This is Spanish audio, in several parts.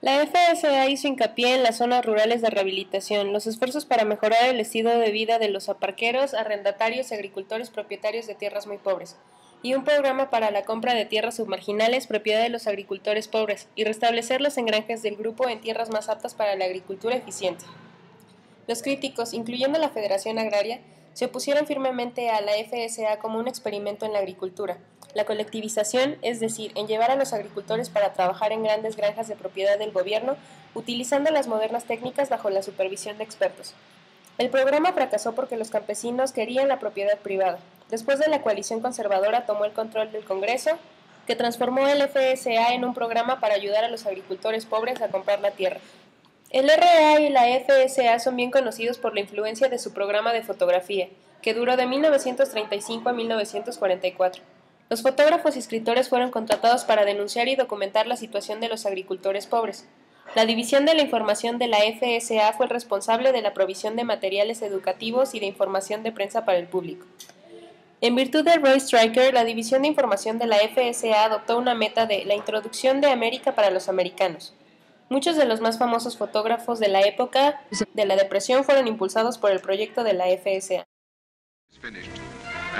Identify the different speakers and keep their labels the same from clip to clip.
Speaker 1: La FSA hizo hincapié en las zonas rurales de rehabilitación, los esfuerzos para mejorar el estilo de vida de los aparqueros, arrendatarios y agricultores propietarios de tierras muy pobres, y un programa para la compra de tierras submarginales propiedad de los agricultores pobres, y restablecer los engranjes del grupo en tierras más aptas para la agricultura eficiente. Los críticos, incluyendo la Federación Agraria, se opusieron firmemente a la FSA como un experimento en la agricultura. La colectivización, es decir, en llevar a los agricultores para trabajar en grandes granjas de propiedad del gobierno, utilizando las modernas técnicas bajo la supervisión de expertos. El programa fracasó porque los campesinos querían la propiedad privada. Después de la coalición conservadora tomó el control del Congreso, que transformó el FSA en un programa para ayudar a los agricultores pobres a comprar la tierra. El RA y la FSA son bien conocidos por la influencia de su programa de fotografía, que duró de 1935 a 1944. Los fotógrafos y escritores fueron contratados para denunciar y documentar la situación de los agricultores pobres. La División de la Información de la FSA fue el responsable de la provisión de materiales educativos y de información de prensa para el público. En virtud de Roy Stryker, la División de Información de la FSA adoptó una meta de la introducción de América para los americanos. Muchos de los más famosos fotógrafos de la época de la Depresión fueron impulsados por el proyecto de la FSA.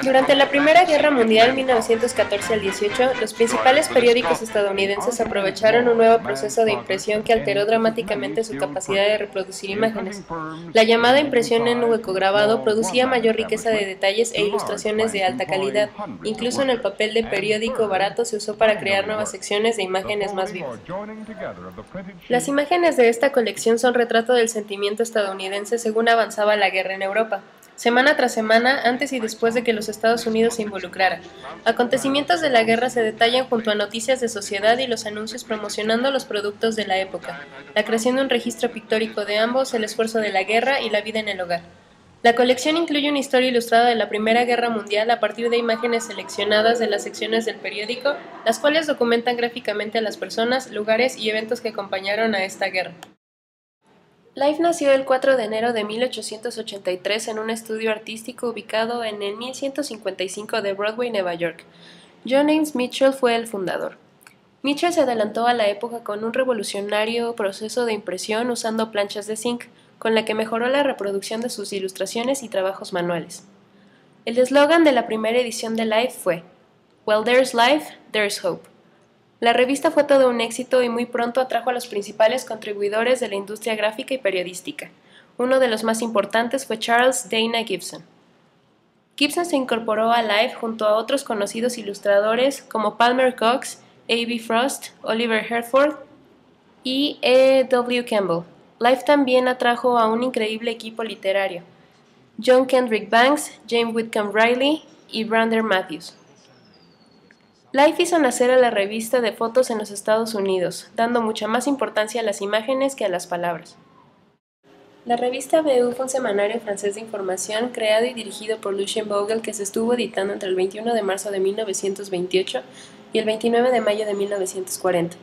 Speaker 1: Durante la Primera Guerra Mundial, 1914 al 18, los principales periódicos estadounidenses aprovecharon un nuevo proceso de impresión que alteró dramáticamente su capacidad de reproducir imágenes. La llamada impresión en huecograbado producía mayor riqueza de detalles e ilustraciones de alta calidad. Incluso en el papel de periódico barato se usó para crear nuevas secciones de imágenes más vivas. Las imágenes de esta colección son retrato del sentimiento estadounidense según avanzaba la guerra en Europa. Semana tras semana, antes y después de que los Estados Unidos se involucraran. Acontecimientos de la guerra se detallan junto a noticias de sociedad y los anuncios promocionando los productos de la época, la creación de un registro pictórico de ambos, el esfuerzo de la guerra y la vida en el hogar. La colección incluye una historia ilustrada de la Primera Guerra Mundial a partir de imágenes seleccionadas de las secciones del periódico, las cuales documentan gráficamente a las personas, lugares y eventos que acompañaron a esta guerra. Life nació el 4 de enero de 1883 en un estudio artístico ubicado en el 1155 de Broadway, Nueva York. John Ames Mitchell fue el fundador. Mitchell se adelantó a la época con un revolucionario proceso de impresión usando planchas de zinc, con la que mejoró la reproducción de sus ilustraciones y trabajos manuales. El eslogan de la primera edición de Life fue "While there's life, there's hope". La revista fue todo un éxito y muy pronto atrajo a los principales contribuidores de la industria gráfica y periodística. Uno de los más importantes fue Charles Dana Gibson. Gibson se incorporó a Life junto a otros conocidos ilustradores como Palmer Cox, A.B. Frost, Oliver Herford y E. W. Campbell. Life también atrajo a un increíble equipo literario: John Kendrick Banks, James Whitcomb Riley y Brander Matthews. Life hizo nacer a la revista de fotos en los Estados Unidos, dando mucha más importancia a las imágenes que a las palabras. La revista BU fue un semanario francés de información creado y dirigido por Lucien Vogel que se estuvo editando entre el 21 de marzo de 1928 y el 29 de mayo de 1940.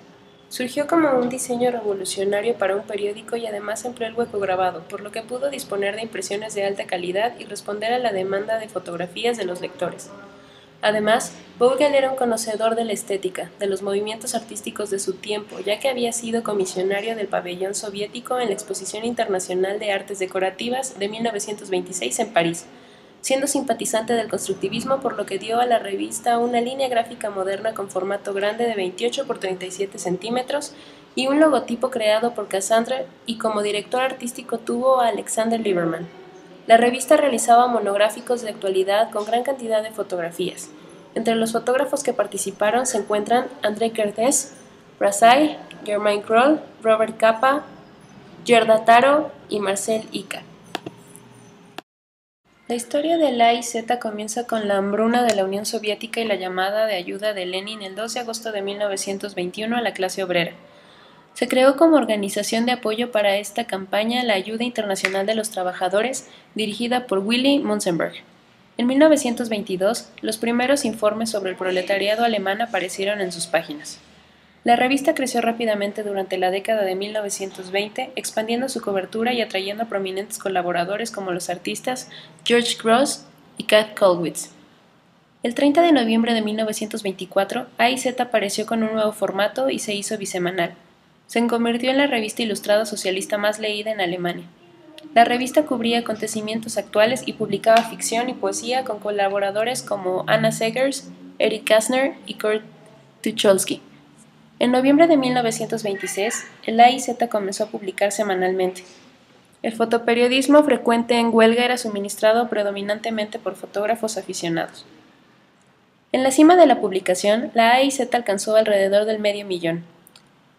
Speaker 1: Surgió como un diseño revolucionario para un periódico y además empleó el hueco grabado, por lo que pudo disponer de impresiones de alta calidad y responder a la demanda de fotografías de los lectores. Además, Vogel era un conocedor de la estética, de los movimientos artísticos de su tiempo, ya que había sido comisionario del pabellón soviético en la Exposición Internacional de Artes Decorativas de 1926 en París, siendo simpatizante del constructivismo, por lo que dio a la revista una línea gráfica moderna con formato grande de 28 por 37 centímetros y un logotipo creado por Cassandra, y como director artístico tuvo a Alexander Lieberman. La revista realizaba monográficos de actualidad con gran cantidad de fotografías. Entre los fotógrafos que participaron se encuentran André Kertész, Brassai, Germain Kroll, Robert Capa, Gerda Taro y Marcel Ica. La historia de la AIZ comienza con la hambruna de la Unión Soviética y la llamada de ayuda de Lenin el 2 de agosto de 1921 a la clase obrera. Se creó como organización de apoyo para esta campaña la Ayuda Internacional de los Trabajadores, dirigida por Willy Münzenberg. En 1922, los primeros informes sobre el proletariado alemán aparecieron en sus páginas. La revista creció rápidamente durante la década de 1920, expandiendo su cobertura y atrayendo a prominentes colaboradores como los artistas George Grosz y Kat Kollwitz. El 30 de noviembre de 1924, AIZ apareció con un nuevo formato y se hizo bisemanal. Se convirtió en la revista ilustrada socialista más leída en Alemania. La revista cubría acontecimientos actuales y publicaba ficción y poesía con colaboradores como Anna Seghers, Eric Kästner y Kurt Tucholsky. En noviembre de 1926, el AIZ comenzó a publicar semanalmente. El fotoperiodismo frecuente en huelga era suministrado predominantemente por fotógrafos aficionados. En la cima de la publicación, la AIZ alcanzó alrededor del 500.000.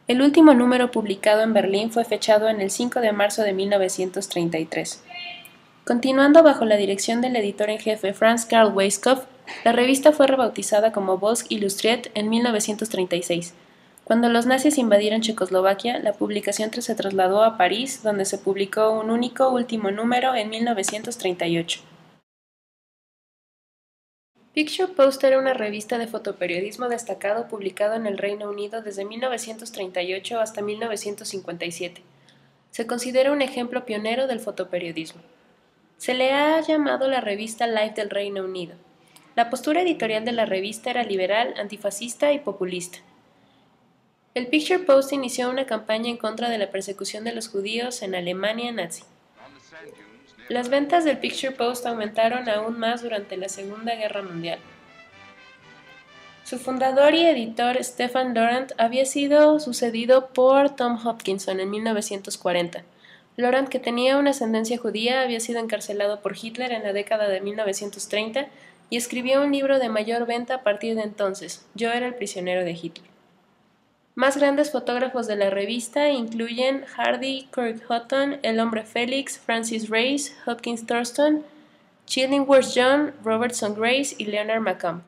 Speaker 1: El último número publicado en Berlín fue fechado en el 5 de marzo de 1933. Continuando bajo la dirección del editor en jefe Franz Karl Weisskopf, la revista fue rebautizada como Volks Illustriert en 1936. Cuando los nazis invadieron Checoslovaquia, la publicación se trasladó a París, donde se publicó un único último número en 1938. Picture Post era una revista de fotoperiodismo destacado publicado en el Reino Unido desde 1938 hasta 1957. Se considera un ejemplo pionero del fotoperiodismo. Se le ha llamado la revista Life del Reino Unido. La postura editorial de la revista era liberal, antifascista y populista. El Picture Post inició una campaña en contra de la persecución de los judíos en Alemania nazi. Las ventas del Picture Post aumentaron aún más durante la Segunda Guerra Mundial. Su fundador y editor Stefan Lorand había sido sucedido por Tom Hopkinson en 1940. Lorand, que tenía una ascendencia judía, había sido encarcelado por Hitler en la década de 1930 y escribió un libro de mayor venta a partir de entonces, Yo era el prisionero de Hitler. Más grandes fotógrafos de la revista incluyen Hardy, Kirk Houghton, El Hombre Félix, Francis Race, Hopkins Thurston, Chillingworth John, Robertson Grace y Leonard Macomb.